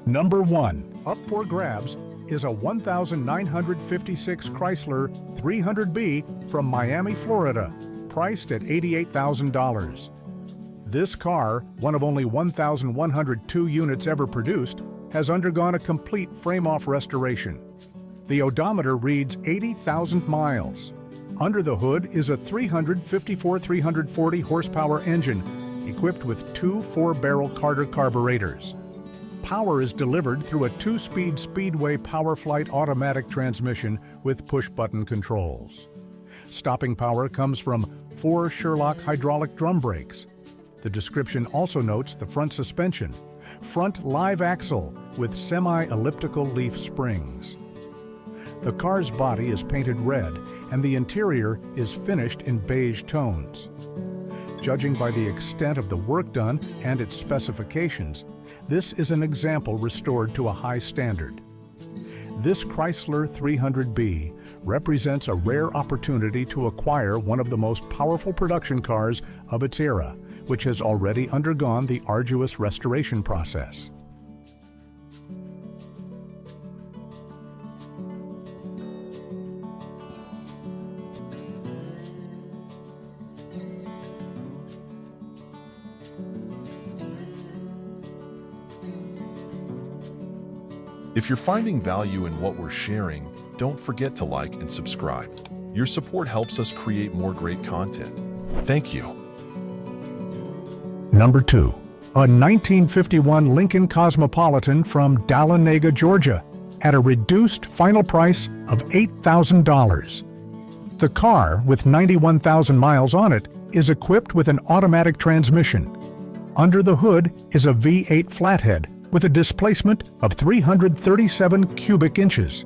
Number 1, up for grabs, is a 1956 Chrysler 300B from Miami, Florida, priced at $88,000. This car, one of only 1,102 units ever produced, has undergone a complete frame-off restoration. The odometer reads 80,000 miles. Under the hood is a 340 horsepower engine equipped with two 4-barrel Carter carburetors. Power is delivered through a 2-speed Speedway PowerFlight automatic transmission with push-button controls. Stopping power comes from 4 Sherlock hydraulic drum brakes. The description also notes the front suspension, front live axle with semi-elliptical leaf springs. The car's body is painted red and the interior is finished in beige tones. Judging by the extent of the work done and its specifications, this is an example restored to a high standard. This Chrysler 300B represents a rare opportunity to acquire one of the most powerful production cars of its era, which has already undergone the arduous restoration process. If you're finding value in what we're sharing, don't forget to like and subscribe. Your support helps us create more great content. Thank you. Number 2, a 1951 Lincoln Cosmopolitan from Dahlonega, Georgia, at a reduced final price of $8,000. The car, with 91,000 miles on it, is equipped with an automatic transmission. Under the hood is a V8 flathead with a displacement of 337 cubic inches.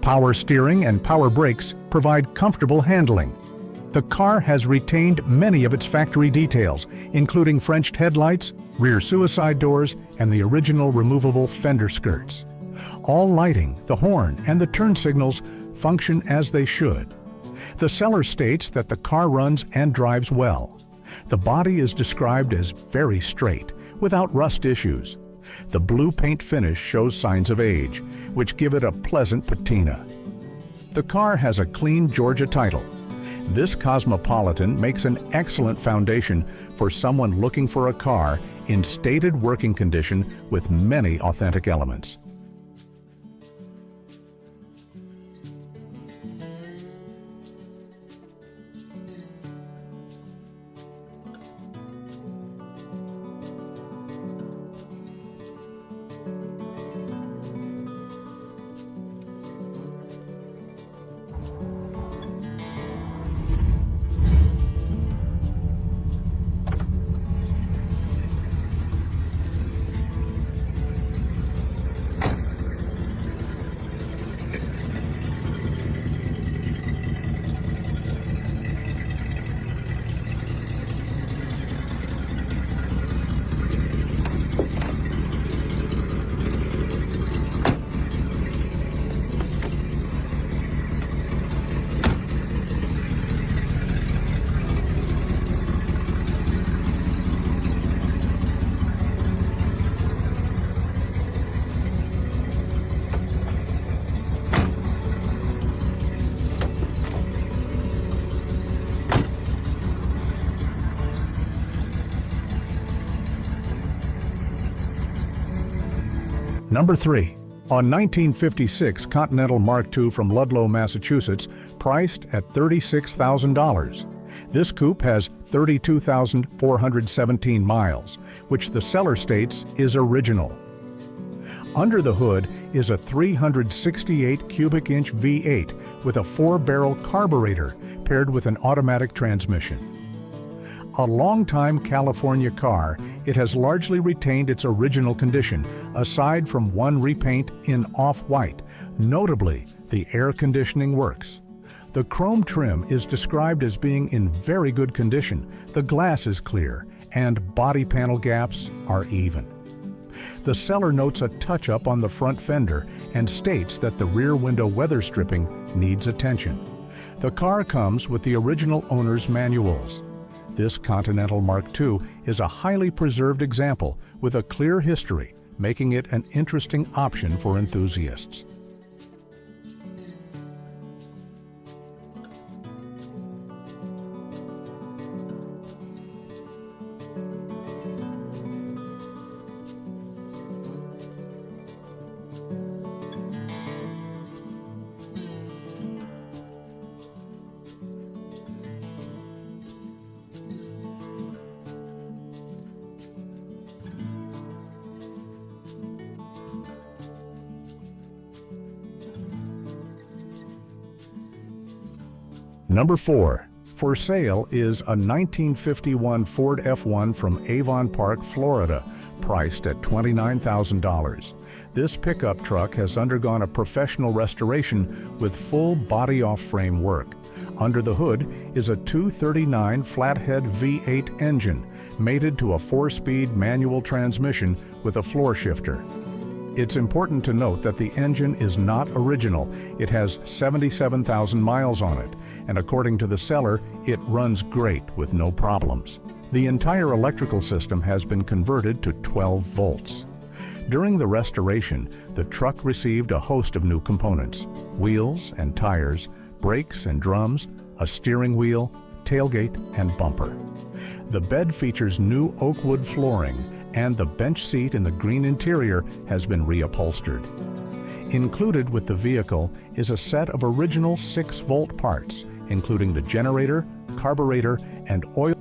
Power steering and power brakes provide comfortable handling. The car has retained many of its factory details, including Frenched headlights, rear suicide doors, and the original removable fender skirts. All lighting, the horn, and the turn signals function as they should. The seller states that the car runs and drives well. The body is described as very straight, without rust issues. The blue paint finish shows signs of age, which give it a pleasant patina. The car has a clean Georgia title. This Cosmopolitan makes an excellent foundation for someone looking for a car in stated working condition with many authentic elements. Number 3, a 1956 Continental Mark II from Ludlow, Massachusetts, priced at $36,000. This coupe has 32,417 miles, which the seller states is original. Under the hood is a 368 cubic inch V8 with a 4-barrel carburetor paired with an automatic transmission. A long-time California car, it has largely retained its original condition, aside from one repaint in off-white. Notably, the air conditioning works. The chrome trim is described as being in very good condition, the glass is clear, and body panel gaps are even. The seller notes a touch-up on the front fender and states that the rear window weather stripping needs attention. The car comes with the original owner's manuals. This Continental Mark II is a highly preserved example with a clear history making it an interesting option for enthusiasts. Number 4. For sale is a 1951 Ford F1 from Avon Park, Florida, priced at $29,000. This pickup truck has undergone a professional restoration with full body-off-frame work. Under the hood is a 239 flathead V8 engine, mated to a 4-speed manual transmission with a floor shifter. It's important to note that the engine is not original. It has 77,000 miles on it, and according to the seller, it runs great with no problems. The entire electrical system has been converted to 12 volts. During the restoration, the truck received a host of new components: wheels and tires, brakes and drums, a steering wheel, tailgate, and bumper. The bed features new oak wood flooring, and the bench seat in the green interior has been reupholstered. Included with the vehicle is a set of original 6-volt parts, including the generator, carburetor, and oil.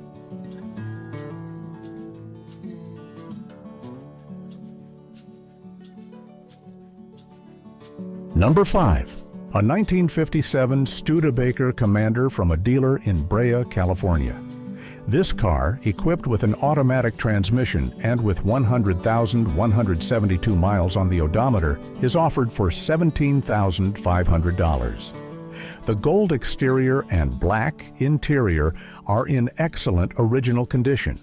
Number 5. A 1957 Studebaker Commander from a dealer in Brea, California. This car, equipped with an automatic transmission and with 100,172 miles on the odometer, is offered for $17,500. The gold exterior and black interior are in excellent original condition.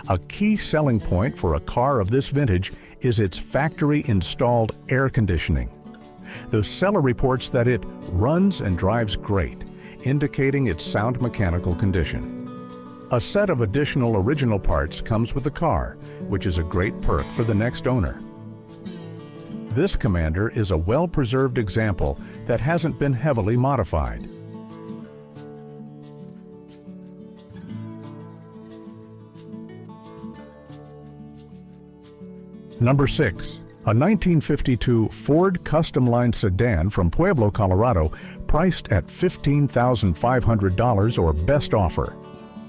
A key selling point for a car of this vintage is its factory-installed air conditioning. The seller reports that it runs and drives great, indicating its sound mechanical condition. A set of additional original parts comes with the car, which is a great perk for the next owner. This Commander is a well-preserved example that hasn't been heavily modified. Number 6. A 1952 Ford Custom Line sedan from Pueblo, Colorado, priced at $15,500 or best offer.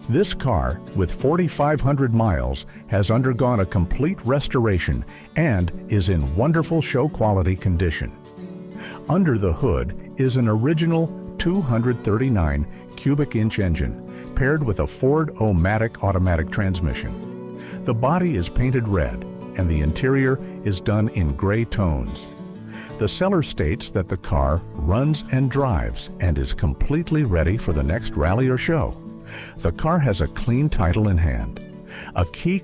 This car, with 4,500 miles, has undergone a complete restoration and is in wonderful show-quality condition. Under the hood is an original 239 cubic-inch engine, paired with a Ford-O-Matic automatic transmission. The body is painted red, and the interior is done in gray tones. The seller states that the car runs and drives and is completely ready for the next rally or show. The car has a clean title in hand. A key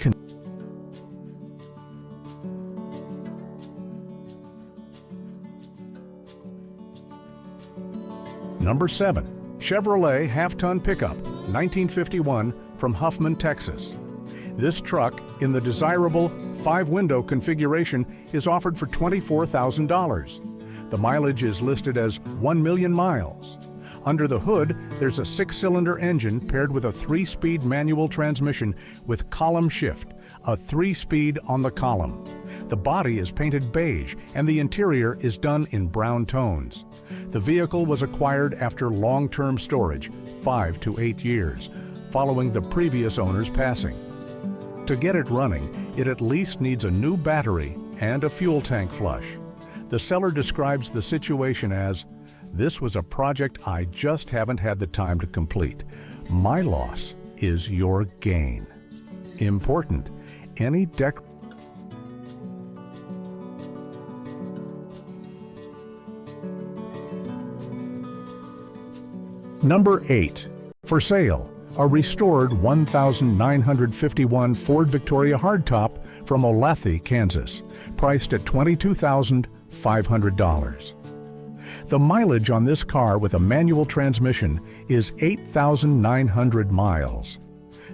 Number 7. Chevrolet half-ton pickup, 1951, from Huffman, Texas. This truck, in the desirable 5-window configuration, is offered for $24,000. The mileage is listed as 1 million miles. Under the hood, there's a 6-cylinder engine paired with a 3-speed manual transmission with column shift, a 3-speed on the column. The body is painted beige and the interior is done in brown tones. The vehicle was acquired after long-term storage, 5 to 8 years, following the previous owner's passing. To get it running, it at least needs a new battery and a fuel tank flush. The seller describes the situation as, "This was a project I just haven't had the time to complete. My loss is your gain." Important, any Number 8. For sale, a restored 1951 Ford Victoria hardtop from Olathe, Kansas, priced at $22,500. The mileage on this car with a manual transmission is 8,900 miles.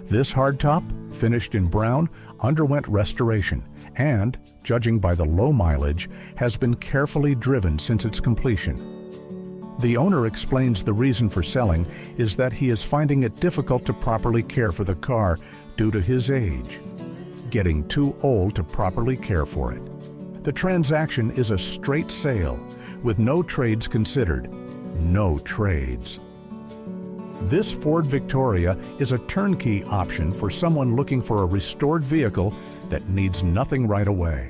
This hardtop, finished in brown, underwent restoration, and, judging by the low mileage, has been carefully driven since its completion. The owner explains the reason for selling is that he is finding it difficult to properly care for the car due to his age, getting too old to properly care for it. The transaction is a straight sale, with no trades considered. No trades. This Ford Victoria is a turnkey option for someone looking for a restored vehicle that needs nothing right away.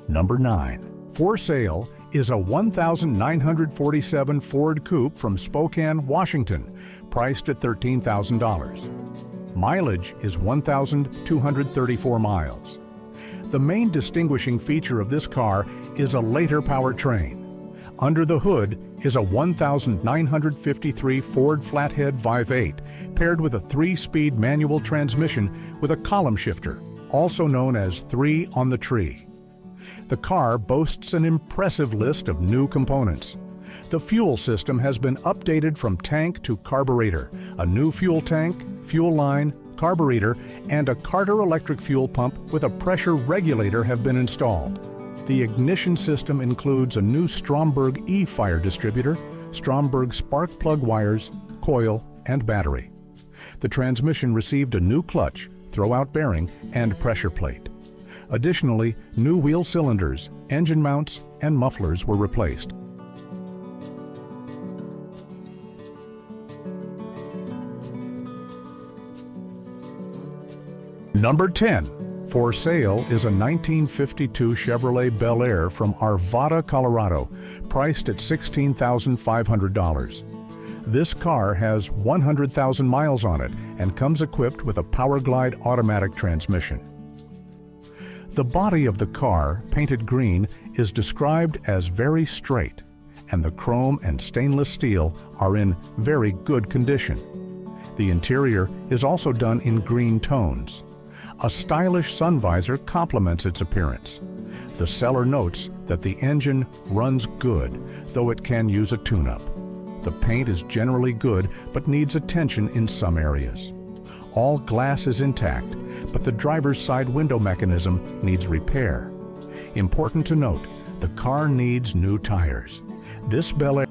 Number 9. For sale is a 1947 Ford Coupe from Spokane, Washington, priced at $13,000. Mileage is 1,234 miles. The main distinguishing feature of this car is a later powertrain. Under the hood is a 1953 Ford Flathead Vive 8, paired with a 3-speed manual transmission with a column shifter, also known as 3 on the tree. The car boasts an impressive list of new components. The fuel system has been updated from tank to carburetor. A new fuel tank, fuel line, carburetor, and a Carter electric fuel pump with a pressure regulator have been installed. The ignition system includes a new Stromberg E-Fire distributor, Stromberg spark plug wires, coil, and battery. The transmission received a new clutch, throwout bearing, and pressure plate. Additionally, new wheel cylinders, engine mounts, and mufflers were replaced. Number 10. For sale is a 1952 Chevrolet Bel Air from Arvada, Colorado, priced at $16,500. This car has 100,000 miles on it and comes equipped with a Powerglide automatic transmission. The body of the car, painted green, is described as very straight, and the chrome and stainless steel are in very good condition. The interior is also done in green tones. A stylish sun visor complements its appearance. The seller notes that the engine runs good, though it can use a tune-up. The paint is generally good, but needs attention in some areas. All glass is intact, but the driver's side window mechanism needs repair. Important to note, the car needs new tires. This Bel Air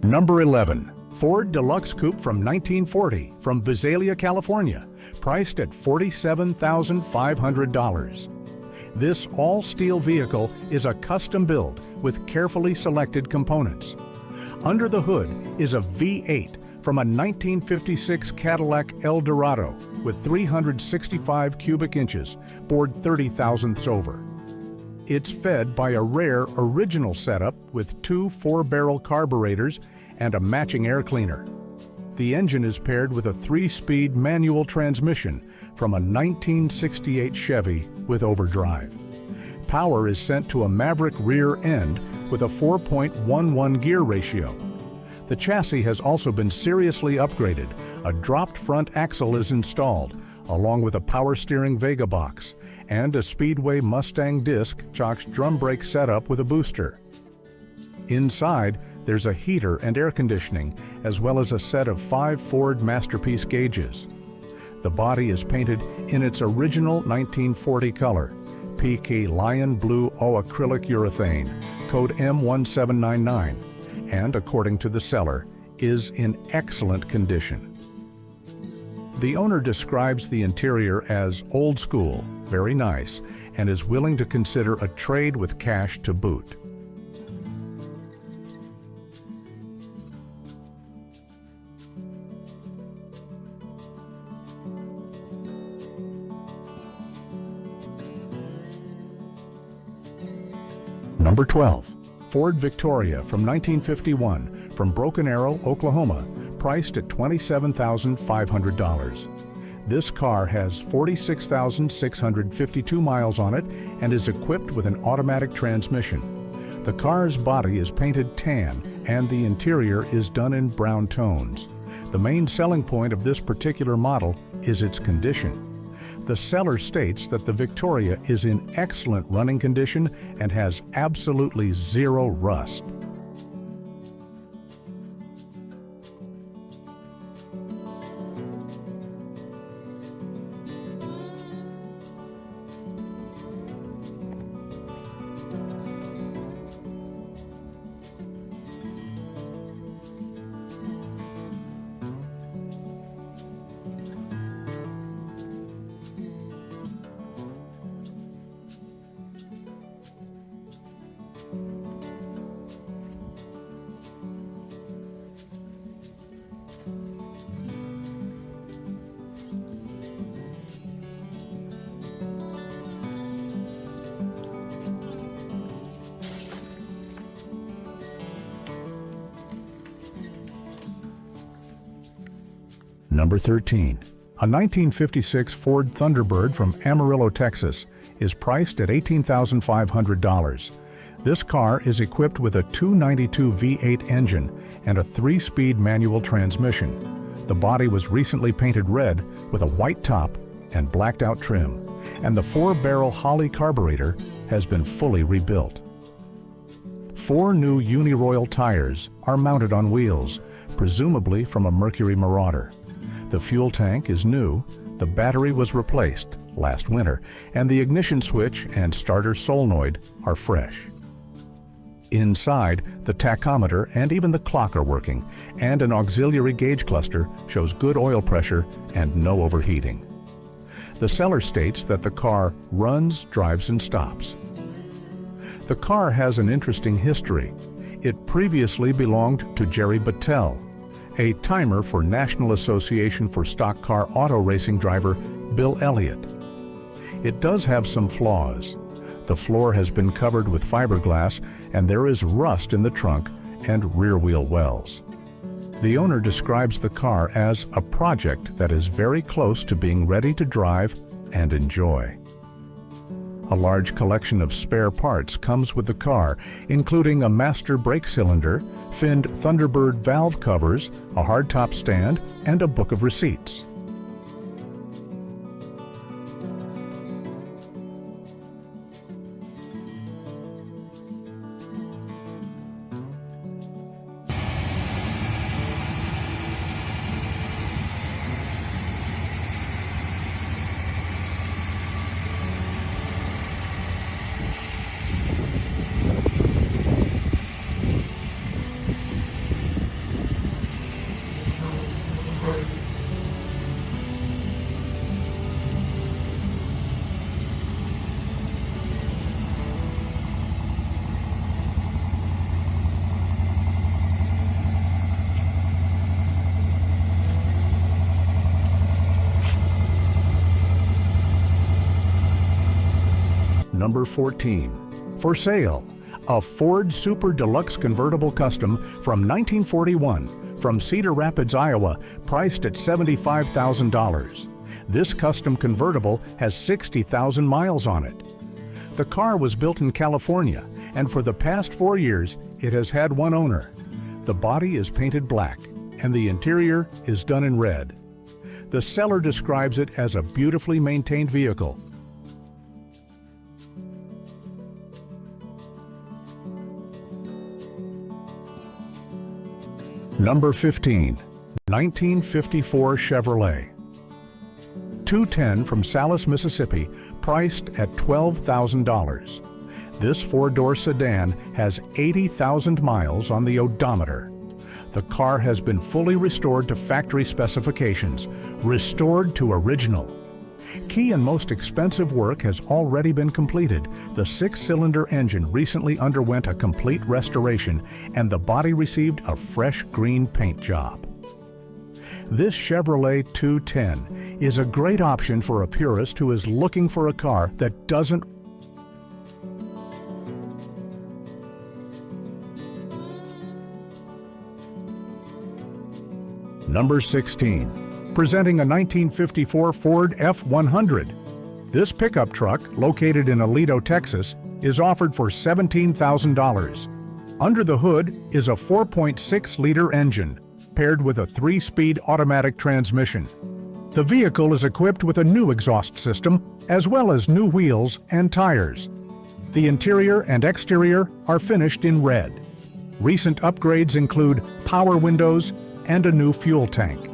Number 11. Ford Deluxe Coupe from 1940 from Visalia, California, priced at $47,500. This all-steel vehicle is a custom build with carefully selected components. Under the hood is a V8 from a 1956 Cadillac Eldorado with 365 cubic inches, bored 30 thousandths over. It's fed by a rare original setup with 2 4-barrel carburetors and a matching air cleaner. The engine is paired with a 3-speed manual transmission from a 1968 Chevy with overdrive. Power is sent to a Maverick rear end with a 4.11 gear ratio. The chassis has also been seriously upgraded. A dropped front axle is installed, along with a power steering Vega box, and a Speedway Mustang disc shocks drum brake setup with a booster. Inside, there's a heater and air conditioning, as well as a set of 5 Ford Masterpiece gauges. The body is painted in its original 1940 color, Peaky Lion Blue Acrylic Urethane, code M1799, and according to the seller, is in excellent condition. The owner describes the interior as old school, very nice, and is willing to consider a trade with cash to boot. Number 12. Ford Victoria from 1951 from Broken Arrow, Oklahoma, priced at $27,500. This car has 46,652 miles on it and is equipped with an automatic transmission. The car's body is painted tan and the interior is done in brown tones. The main selling point of this particular model is its condition. The seller states that the Victoria is in excellent running condition and has absolutely zero rust. Number 13. A 1956 Ford Thunderbird from Amarillo, Texas, is priced at $18,500. This car is equipped with a 292 V8 engine and a 3-speed manual transmission. The body was recently painted red with a white top and blacked-out trim, and the 4-barrel Holley carburetor has been fully rebuilt. 4 new Uniroyal tires are mounted on wheels, presumably from a Mercury Marauder. The fuel tank is new, the battery was replaced last winter, and the ignition switch and starter solenoid are fresh. Inside, the tachometer and even the clock are working, and an auxiliary gauge cluster shows good oil pressure and no overheating. The seller states that the car runs, drives, and stops. The car has an interesting history. It previously belonged to Jerry Battelle, a timer for National Association for Stock Car Auto Racing driver Bill Elliott. It does have some flaws. The floor has been covered with fiberglass and there is rust in the trunk and rear wheel wells. The owner describes the car as a project that is very close to being ready to drive and enjoy. A large collection of spare parts comes with the car, including a master brake cylinder, finned Thunderbird valve covers, a hardtop stand, and a book of receipts. Number 14. For sale, a Ford Super Deluxe Convertible Custom from 1941 from Cedar Rapids, Iowa, priced at $75,000. This custom convertible has 60,000 miles on it. The car was built in California, and for the past 4 years, it has had one owner. The body is painted black, and the interior is done in red. The seller describes it as a beautifully maintained vehicle. Number 15. 1954 Chevrolet. 210 from Salis, Mississippi, priced at $12,000. This 4-door sedan has 80,000 miles on the odometer. The car has been fully restored to factory specifications, restored to original. Key and most expensive work has already been completed. The 6-cylinder engine recently underwent a complete restoration, and the body received a fresh green paint job. This Chevrolet 210 is a great option for a purist who is looking for a car that doesn't. Number 16. Presenting a 1954 Ford F-100. This pickup truck, located in Aledo, Texas, is offered for $17,000. Under the hood is a 4.6-liter engine, paired with a 3-speed automatic transmission. The vehicle is equipped with a new exhaust system, as well as new wheels and tires. The interior and exterior are finished in red. Recent upgrades include power windows and a new fuel tank.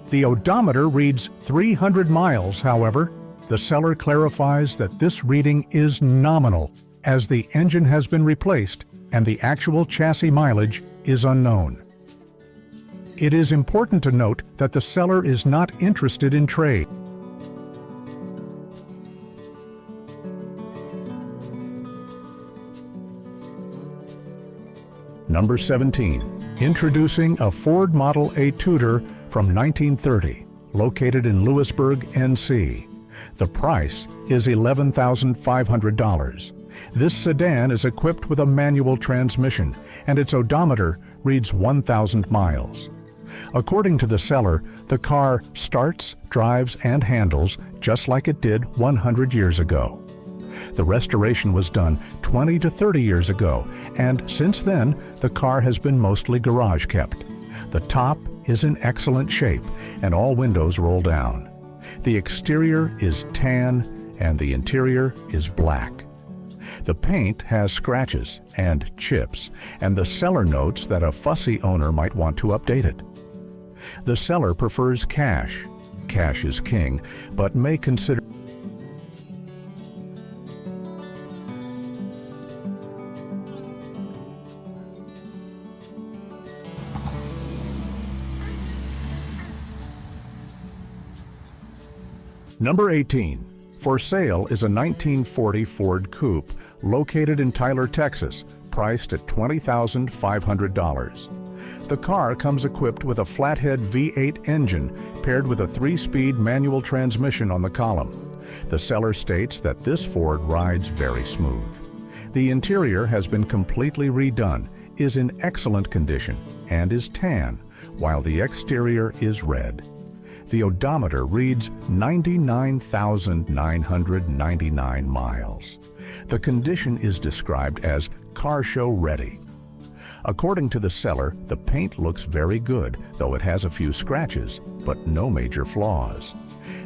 The odometer reads 300 miles, however. The seller clarifies that this reading is nominal, as the engine has been replaced and the actual chassis mileage is unknown. It is important to note that the seller is not interested in trade. Number 17. Introducing a Ford Model A Tudor from 1930, located in Lewisburg, NC. The price is $11,500. This sedan is equipped with a manual transmission, and its odometer reads 1,000 miles. According to the seller, the car starts, drives, and handles just like it did 100 years ago. The restoration was done 20 to 30 years ago, and since then, the car has been mostly garage kept. The top is in excellent shape, and all windows roll down. The exterior is tan, and the interior is black. The paint has scratches and chips, and the seller notes that a fussy owner might want to update it. The seller prefers cash. Cash is king, but may consider Number 18. For sale is a 1940 Ford Coupe located in Tyler, Texas, priced at $20,500. The car comes equipped with a flathead V8 engine paired with a 3-speed manual transmission on the column. The seller states that this Ford rides very smooth. The interior has been completely redone, is in excellent condition, and is tan, while the exterior is red. The odometer reads 99,999 miles. The condition is described as car show ready. According to the seller, the paint looks very good, though it has a few scratches, but no major flaws.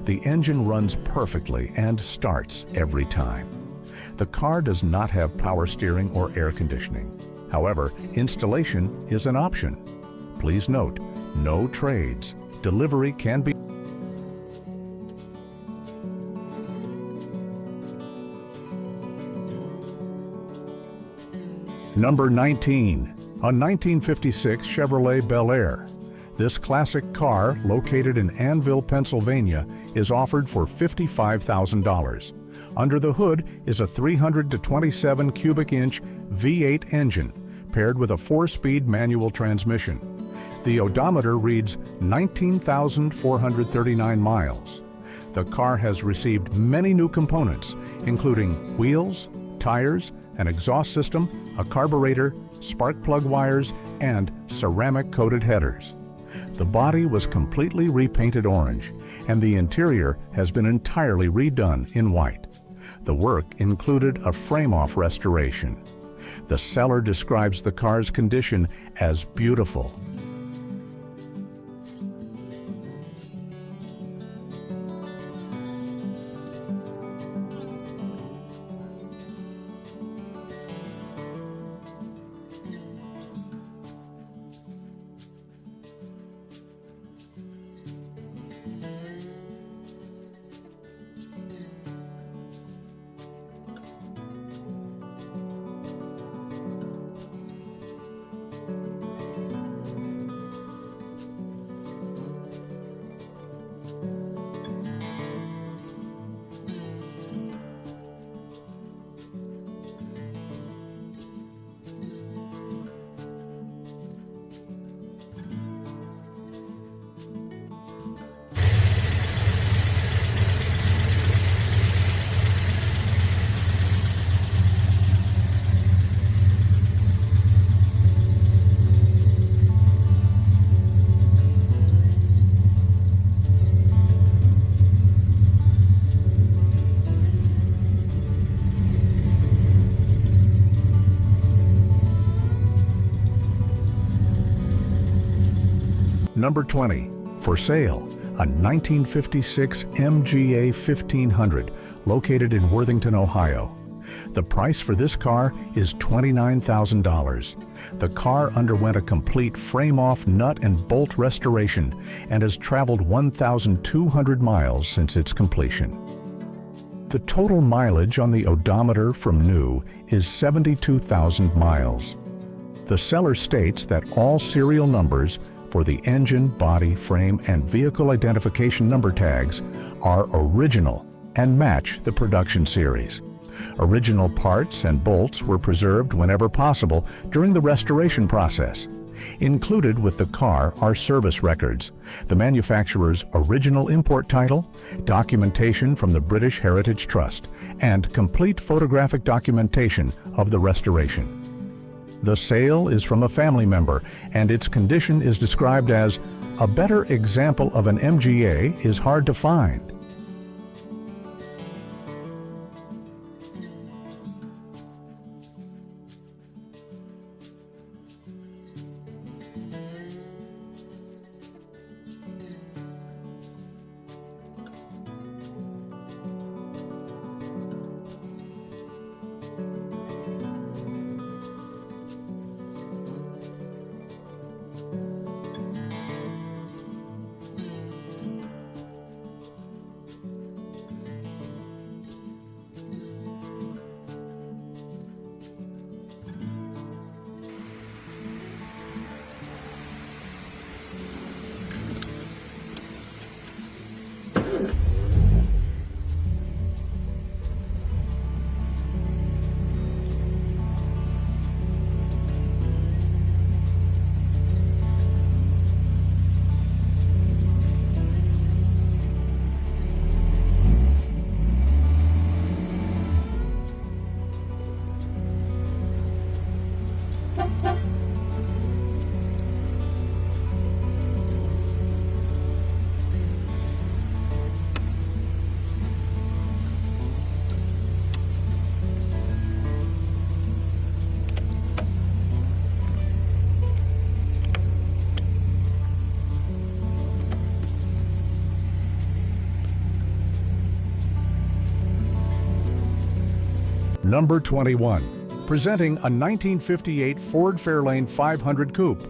The engine runs perfectly and starts every time. The car does not have power steering or air conditioning. However, installation is an option. Please note, no trades. Delivery can be Number 19. A 1956 Chevrolet Bel Air. This classic car, located in Annville, Pennsylvania, is offered for $55,000. Under the hood is a 327 cubic inch V8 engine, paired with a 4-speed manual transmission. The odometer reads 19,439 miles. The car has received many new components, including wheels, tires, an exhaust system, a carburetor, spark plug wires, and ceramic-coated headers. The body was completely repainted orange, and the interior has been entirely redone in white. The work included a frame-off restoration. The seller describes the car's condition as beautiful. Number 20. For sale, a 1956 MGA 1500 located in Worthington, Ohio. The price for this car is $29,000. The car underwent a complete frame-off nut and bolt restoration and has traveled 1,200 miles since its completion. The total mileage on the odometer from new is 72,000 miles. The seller states that all serial numbers for the engine, body, frame, and vehicle identification number tags are original and match the production series. Original parts and bolts were preserved whenever possible during the restoration process. Included with the car are service records, the manufacturer's original import title, documentation from the British Heritage Trust, and complete photographic documentation of the restoration. The sale is from a family member, and its condition is described as a better example of an MGA is hard to find. Number 21, presenting a 1958 Ford Fairlane 500 Coupe.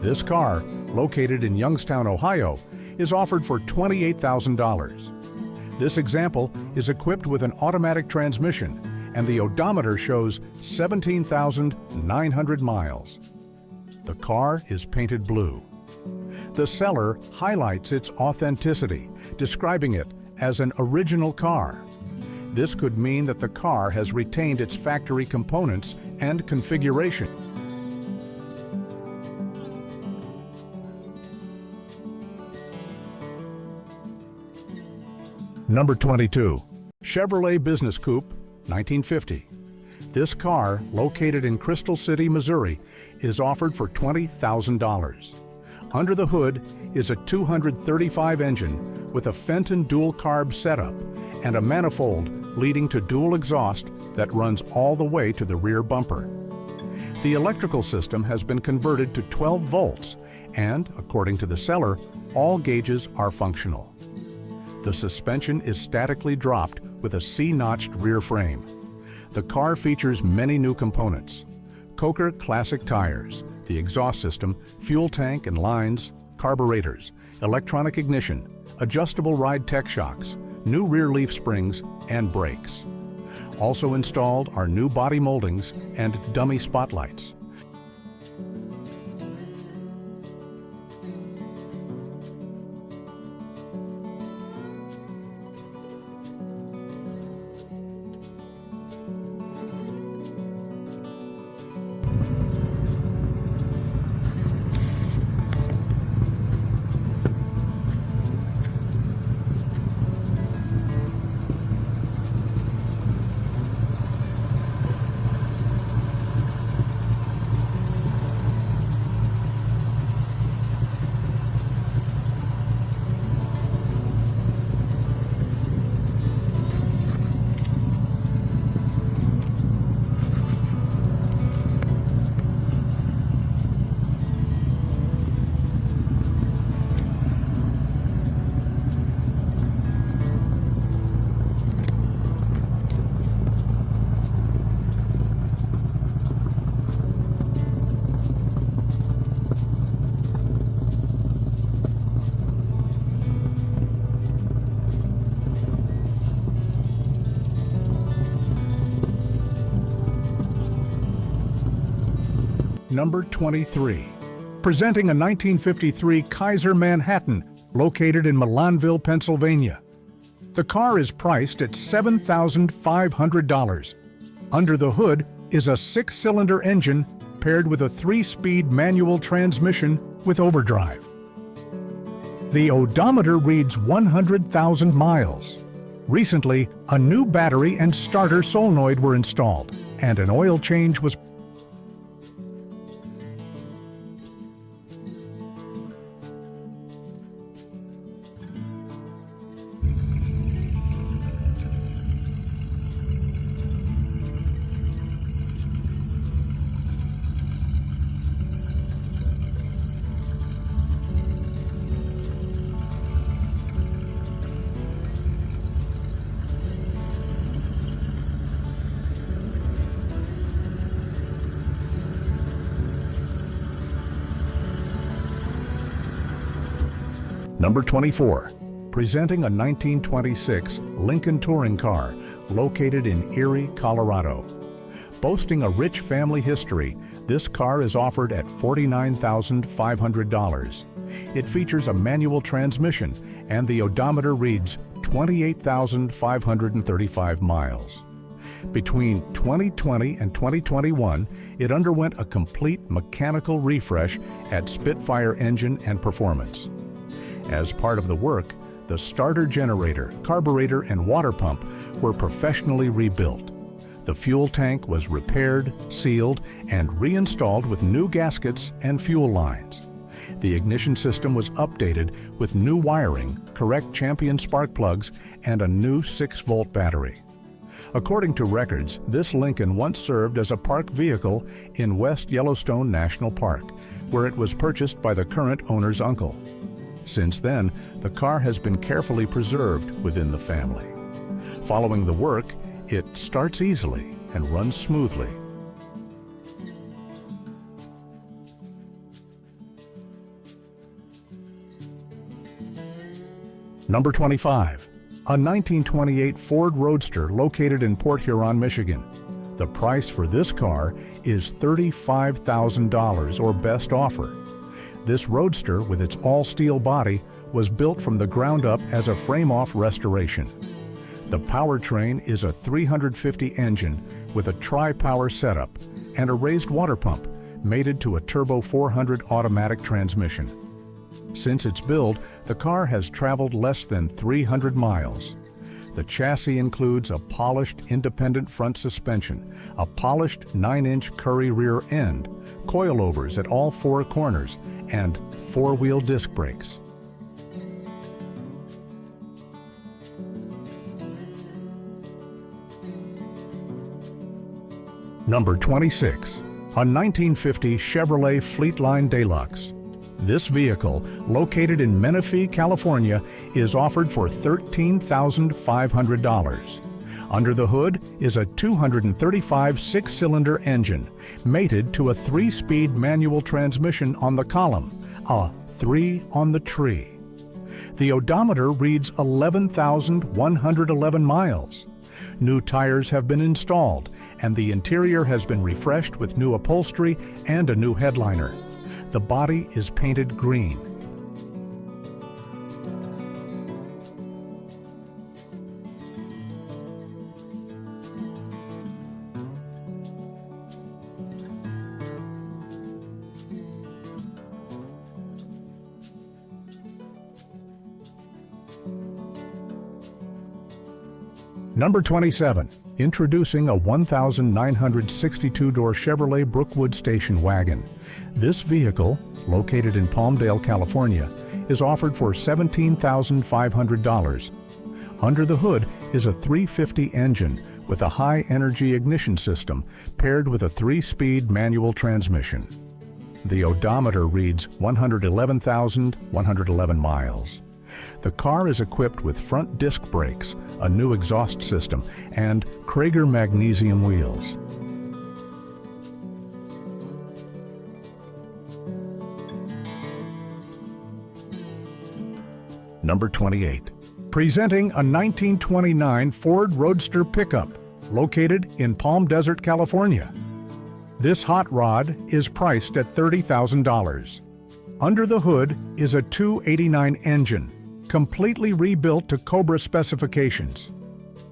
This car, located in Youngstown, Ohio, is offered for $28,000. This example is equipped with an automatic transmission, and the odometer shows 17,900 miles. The car is painted blue. The seller highlights its authenticity, describing it as an original car. This could mean that the car has retained its factory components and configuration. Number 22, Chevrolet Business Coupe, 1950. This car, located in Crystal City, Missouri, is offered for $20,000. Under the hood is a 235 engine with a Fenton dual carb setup and a manifold leading to dual exhaust that runs all the way to the rear bumper. The electrical system has been converted to 12 volts and, according to the seller, all gauges are functional. The suspension is statically dropped with a C-notched rear frame. The car features many new components: Coker Classic tires, the exhaust system, fuel tank and lines, carburetors, electronic ignition, adjustable ride tech shocks, new rear leaf springs, and brakes. Also installed are new body moldings and dummy spotlights. Number 23. Presenting a 1953 Kaiser Manhattan located in Milanville, Pennsylvania. The car is priced at $7,500. Under the hood is a 6-cylinder engine paired with a 3-speed manual transmission with overdrive. The odometer reads 100,000 miles. Recently, a new battery and starter solenoid were installed, and an oil change was Number 24. Presenting a 1926 Lincoln Touring car located in Erie, Colorado. Boasting a rich family history, this car is offered at $49,500. It features a manual transmission and the odometer reads 28,535 miles. Between 2020 and 2021, it underwent a complete mechanical refresh at Spitfire Engine and Performance. As part of the work, the starter generator, carburetor, and water pump were professionally rebuilt. The fuel tank was repaired, sealed, and reinstalled with new gaskets and fuel lines. The ignition system was updated with new wiring, correct Champion spark plugs, and a new 6-volt battery. According to records, this Lincoln once served as a park vehicle in West Yellowstone National Park, where it was purchased by the current owner's uncle. Since then, the car has been carefully preserved within the family. Following the work, it starts easily and runs smoothly. Number 25. A 1928 Ford Roadster located in Port Huron, Michigan. The price for this car is $35,000 or best offer. This Roadster, with its all-steel body, was built from the ground up as a frame-off restoration. The powertrain is a 350 engine with a tri-power setup and a raised water pump mated to a Turbo 400 automatic transmission. Since its build, the car has traveled less than 300 miles. The chassis includes a polished independent front suspension, a polished 9-inch Currie rear end, coilovers at all 4 corners, and 4-wheel disc brakes. Number 26. A 1950 Chevrolet Fleetline Deluxe. This vehicle, located in Menifee, California, is offered for $13,500. Under the hood is a 235 6-cylinder engine, mated to a 3-speed manual transmission on the column, a 3 on the tree. The odometer reads 11,111 miles. New tires have been installed, and the interior has been refreshed with new upholstery and a new headliner. The body is painted green. Number 27. Introducing a 1,962-door Chevrolet Brookwood station wagon. This vehicle, located in Palmdale, California, is offered for $17,500. Under the hood is a 350 engine with a high-energy ignition system paired with a 3-speed manual transmission. The odometer reads 111,111 miles. The car is equipped with front disc brakes, a new exhaust system, and Krager magnesium wheels. Number 28. Presenting a 1929 Ford Roadster pickup, located in Palm Desert, California. This hot rod is priced at $30,000. Under the hood is a 289 engine, completely rebuilt to Cobra specifications.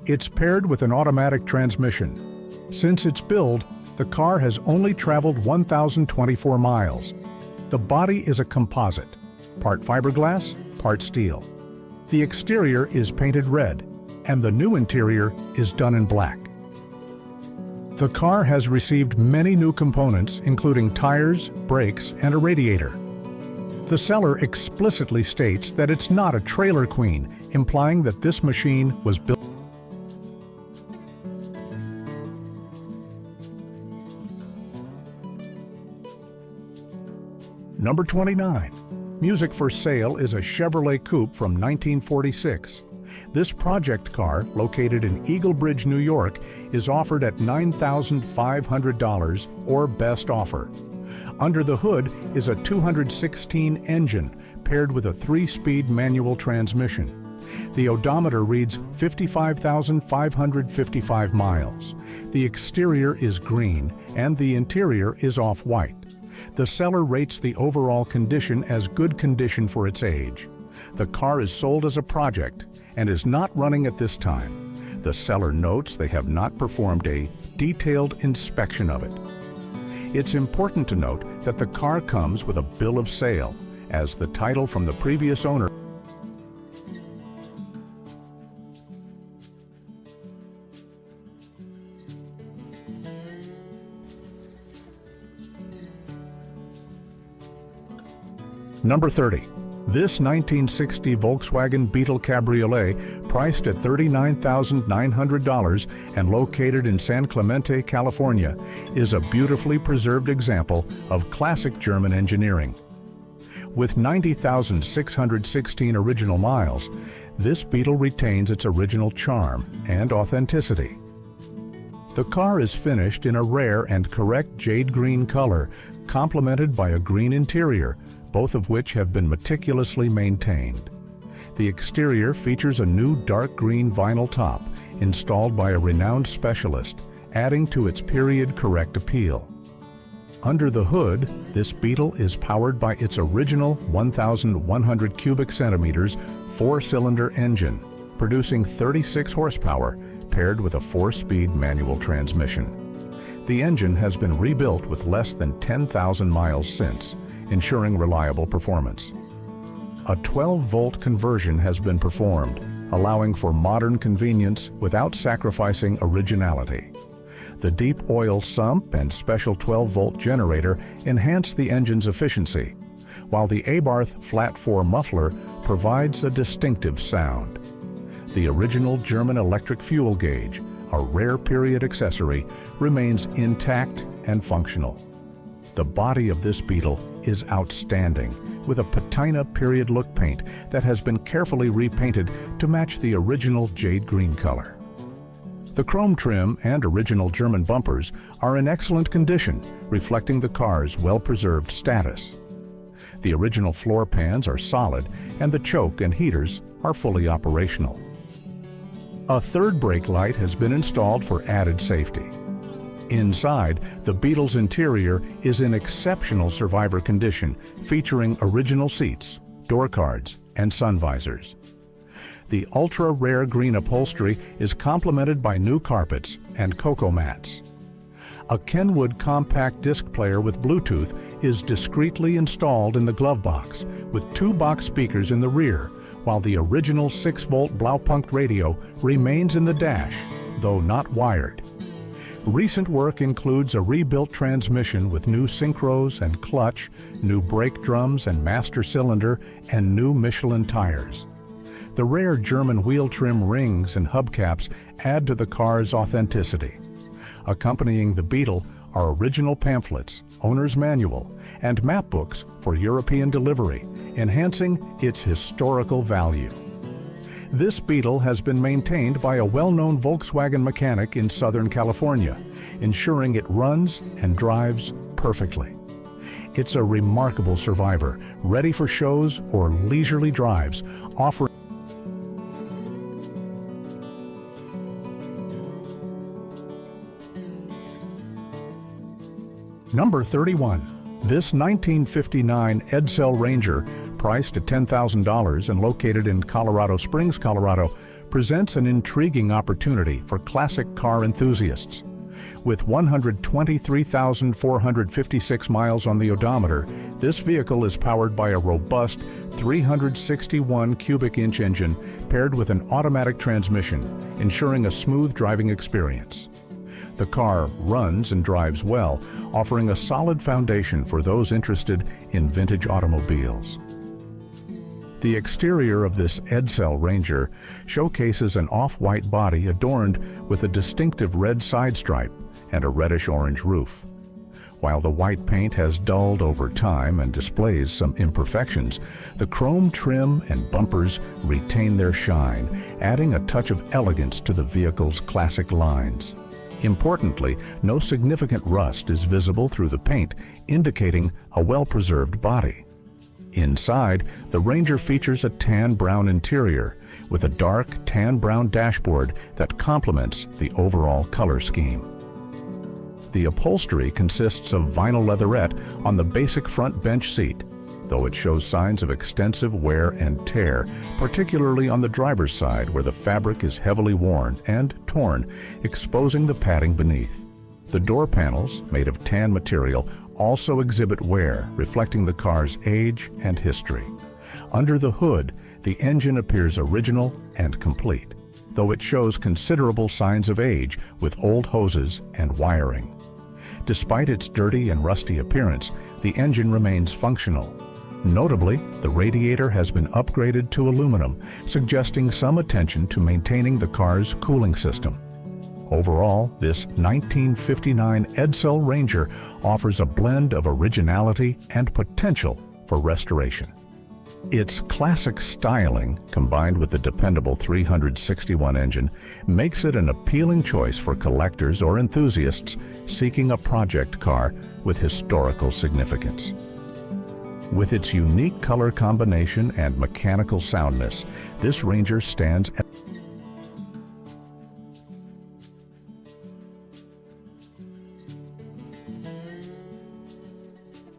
It's paired with an automatic transmission. Since its build, the car has only traveled 1,024 miles. The body is a composite, part fiberglass, part steel. The exterior is painted red, and the new interior is done in black. The car has received many new components, including tires, brakes, and a radiator. The seller explicitly states that it's not a trailer queen, implying that this machine was built. Number 29. Music for Sale is a Chevrolet Coupe from 1946. This project car, located in Eagle Bridge, New York, is offered at $9,500 or best offer. Under the hood is a 216 engine paired with a 3-speed manual transmission. The odometer reads 55,555 miles. The exterior is green and the interior is off-white. The seller rates the overall condition as good condition for its age. The car is sold as a project and is not running at this time. The seller notes they have not performed a detailed inspection of it. It's important to note that the car comes with a bill of sale, as the title from the previous owner. Number 30. This 1960 Volkswagen Beetle Cabriolet, priced at $39,900 and located in San Clemente, California, is a beautifully preserved example of classic German engineering. With 90,616 original miles, this Beetle retains its original charm and authenticity. The car is finished in a rare and correct jade green color, complemented by a green interior, both of which have been meticulously maintained. The exterior features a new dark green vinyl top installed by a renowned specialist, adding to its period-correct appeal. Under the hood, this Beetle is powered by its original 1,100 cubic centimeters 4-cylinder engine, producing 36 horsepower, paired with a 4-speed manual transmission. The engine has been rebuilt with less than 10,000 miles since, ensuring reliable performance. A 12-volt conversion has been performed, allowing for modern convenience without sacrificing originality. The deep oil sump and special 12-volt generator enhance the engine's efficiency, while the Abarth Flat 4 muffler provides a distinctive sound. The original German electric fuel gauge, a rare period accessory, remains intact and functional. The body of this Beetle is outstanding, with a patina period look paint that has been carefully repainted to match the original jade green color. The chrome trim and original German bumpers are in excellent condition, reflecting the car's well-preserved status. The original floor pans are solid, and the choke and heaters are fully operational. A third brake light has been installed for added safety. Inside, the Beetle's interior is in exceptional survivor condition, featuring original seats, door cards, and sun visors. The ultra-rare green upholstery is complemented by new carpets and cocoa mats. A Kenwood compact disc player with Bluetooth is discreetly installed in the glove box, with 2 box speakers in the rear, while the original 6-volt Blaupunkt radio remains in the dash, though not wired. Recent work includes a rebuilt transmission with new synchros and clutch, new brake drums and master cylinder, and new Michelin tires. The rare German wheel trim rings and hubcaps add to the car's authenticity. Accompanying the Beetle are original pamphlets, owner's manual, and map books for European delivery, enhancing its historical value. This Beetle has been maintained by a well-known Volkswagen mechanic in Southern California, ensuring it runs and drives perfectly. It's a remarkable survivor, ready for shows or leisurely drives, offering Number 31. This 1959 Edsel Ranger, priced at $10,000 and located in Colorado Springs, Colorado, presents an intriguing opportunity for classic car enthusiasts. With 123,456 miles on the odometer, this vehicle is powered by a robust 361 cubic inch engine paired with an automatic transmission, ensuring a smooth driving experience. The car runs and drives well, offering a solid foundation for those interested in vintage automobiles. The exterior of this Edsel Ranger showcases an off-white body adorned with a distinctive red side stripe and a reddish-orange roof. While the white paint has dulled over time and displays some imperfections, the chrome trim and bumpers retain their shine, adding a touch of elegance to the vehicle's classic lines. Importantly, no significant rust is visible through the paint, indicating a well-preserved body. Inside, the Ranger features a tan-brown interior with a dark tan-brown dashboard that complements the overall color scheme. The upholstery consists of vinyl leatherette on the basic front bench seat, though it shows signs of extensive wear and tear, particularly on the driver's side where the fabric is heavily worn and torn, exposing the padding beneath. The door panels, made of tan material, also exhibit wear, reflecting the car's age and history. Under the hood, the engine appears original and complete, though it shows considerable signs of age with old hoses and wiring. Despite its dirty and rusty appearance, the engine remains functional. Notably, the radiator has been upgraded to aluminum, suggesting some attention to maintaining the car's cooling system. Overall, this 1959 Edsel Ranger offers a blend of originality and potential for restoration. Its classic styling, combined with the dependable 361 engine, makes it an appealing choice for collectors or enthusiasts seeking a project car with historical significance. With its unique color combination and mechanical soundness, this Ranger stands at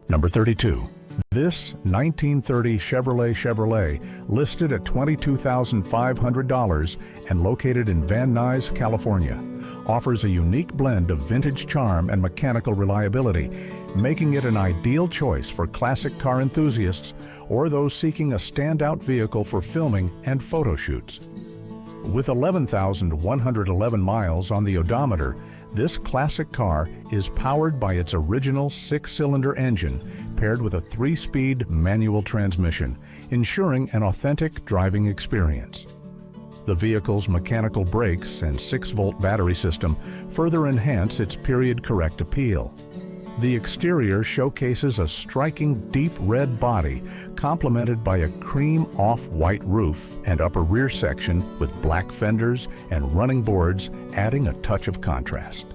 Number 32. This 1930 Chevrolet, listed at $22,500 and located in Van Nuys, California, offers a unique blend of vintage charm and mechanical reliability, making it an ideal choice for classic car enthusiasts or those seeking a standout vehicle for filming and photo shoots. With 11,111 miles on the odometer, this classic car is powered by its original 6-cylinder engine paired with a 3-speed manual transmission, ensuring an authentic driving experience. The vehicle's mechanical brakes and 6-volt battery system further enhance its period-correct appeal. The exterior showcases a striking deep red body complemented by a cream off-white roof and upper rear section with black fenders and running boards, adding a touch of contrast.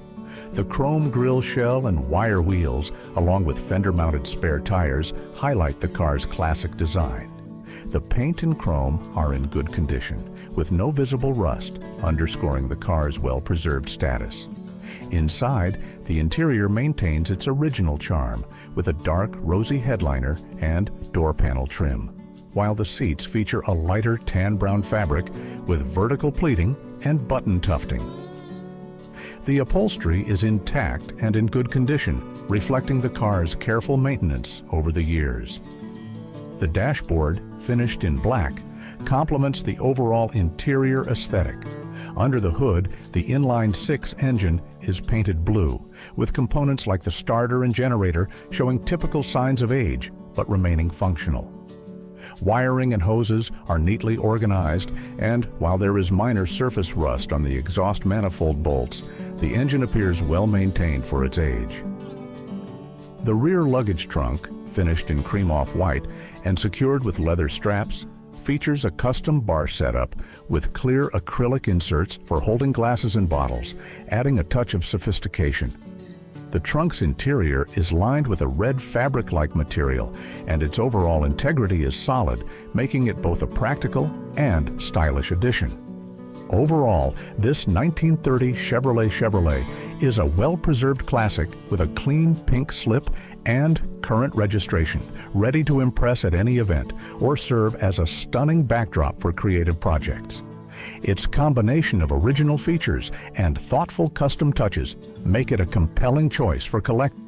The chrome grille shell and wire wheels, along with fender-mounted spare tires, highlight the car's classic design. The paint and chrome are in good condition, with no visible rust, underscoring the car's well-preserved status. Inside, the interior maintains its original charm with a dark rosy headliner and door panel trim, while the seats feature a lighter tan-brown fabric with vertical pleating and button tufting. The upholstery is intact and in good condition, reflecting the car's careful maintenance over the years. The dashboard, finished in black, complements the overall interior aesthetic. Under the hood, the inline-6 engine is painted blue, with components like the starter and generator showing typical signs of age but remaining functional. Wiring and hoses are neatly organized, and while there is minor surface rust on the exhaust manifold bolts, the engine appears well maintained for its age. The rear luggage trunk, finished in cream off-white and secured with leather straps, features a custom bar setup with clear acrylic inserts for holding glasses and bottles, adding a touch of sophistication. The trunk's interior is lined with a red fabric-like material, and its overall integrity is solid, making it both a practical and stylish addition. Overall, this 1930 Chevrolet is a well-preserved classic with a clean pink slip and current registration, ready to impress at any event or serve as a stunning backdrop for creative projects. Its combination of original features and thoughtful custom touches make it a compelling choice for collectors.